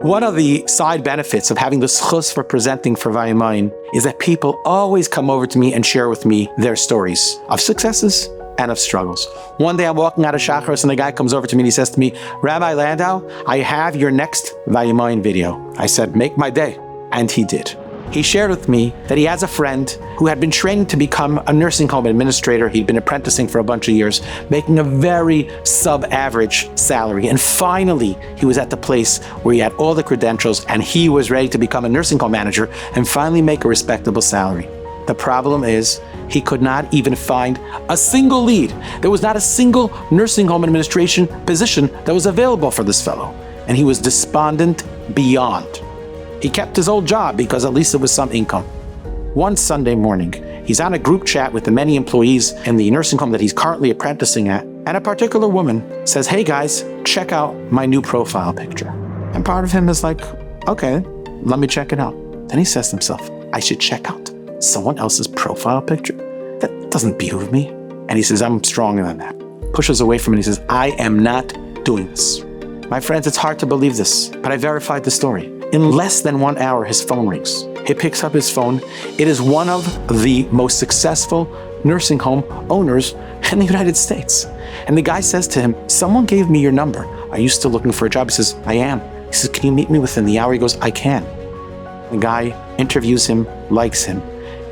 One of the side benefits of having the schus for presenting for Vayimayim is that people always come over to me and share with me their stories of successes and of struggles. One day I'm walking out of Shacharis and a guy comes over to me and he says to me, Rabbi Landau, I have your next Vayimayim video. I said, make my day. And he did. He shared with me that he has a friend who had been training to become a nursing home administrator. He'd been apprenticing for a bunch of years, making a very sub-average salary. And finally, he was at the place where he had all the credentials and he was ready to become a nursing home manager and finally make a respectable salary. The problem is he could not even find a single lead. There was not a single nursing home administration position that was available for this fellow. And he was despondent beyond. He kept his old job because at least it was some income. One Sunday morning, he's on a group chat with the many employees in the nursing home that he's currently apprenticing at, and a particular woman says, hey guys, check out my new profile picture. And part of him is like, okay, let me check it out. Then he says to himself, I should check out someone else's profile picture? That doesn't behoove me. And he says, I'm stronger than that. Pushes away from it and he says, I am not doing this. My friends, it's hard to believe this, but I verified the story. In less than 1 hour, his phone rings. He picks up his phone. It is one of the most successful nursing home owners in the United States. And the guy says to him, someone gave me your number. Are you still looking for a job? He says, I am. He says, can you meet me within the hour? He goes, I can. The guy interviews him, likes him,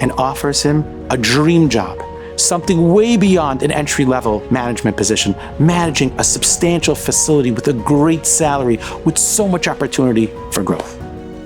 and offers him a dream job. Something way beyond an entry-level management position, managing a substantial facility with a great salary, with so much opportunity for growth.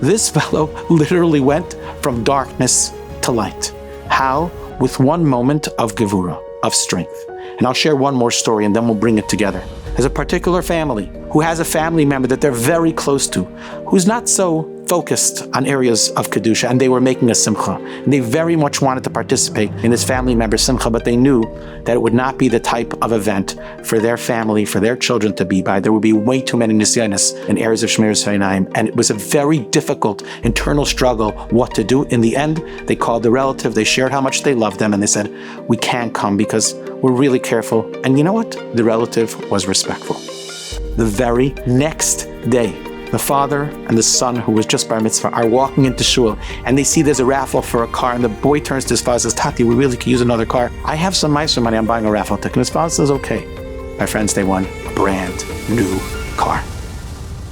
This fellow literally went from darkness to light. How? With one moment of gevura, of strength. And I'll share one more story and then we'll bring it together. There's a particular family who has a family member that they're very close to, who's not so focused on areas of Kedusha, and they were making a simcha. And they very much wanted to participate in this family member's simcha, but they knew that it would not be the type of event for their family, for their children to be by. There would be way too many nisyanis in areas of Shmiras Hayinayim, and it was a very difficult internal struggle what to do. In the end, they called the relative, they shared how much they loved them, and they said, we can't come because we're really careful. And you know what? The relative was respectful. The very next day, the father and the son, who was just bar mitzvah, are walking into shul, and they see there's a raffle for a car, and the boy turns to his father and says, Tati, we really could use another car. I have some meiser money, I'm buying a raffle ticket. And his father says, okay. My friends, they won a brand new car.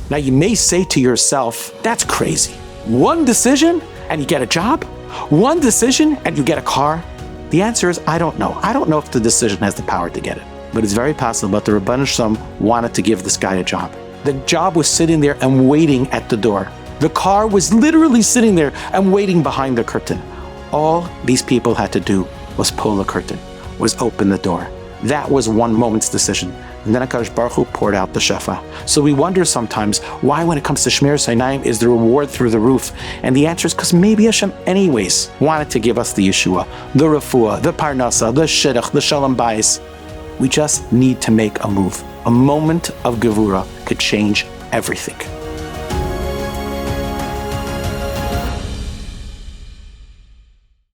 Now you may say to yourself, that's crazy. One decision and you get a job? One decision and you get a car? The answer is, I don't know. I don't know if the decision has the power to get it. But it's very possible that the Rebbeinu Shalom wanted to give this guy a job. The job was sitting there and waiting at the door. The car was literally sitting there and waiting behind the curtain. All these people had to do was pull the curtain, was open the door. That was one moment's decision. And then HaKadosh Baruch Hu poured out the shefa. So we wonder sometimes why, when it comes to Shmiras Hayinayim, is the reward through the roof? And the answer is because maybe Hashem anyways wanted to give us the Yeshua, the Refuah, the Parnasa, the Shidduch, the Shalom Bayis. We just need to make a move. A moment of Gevura could change everything.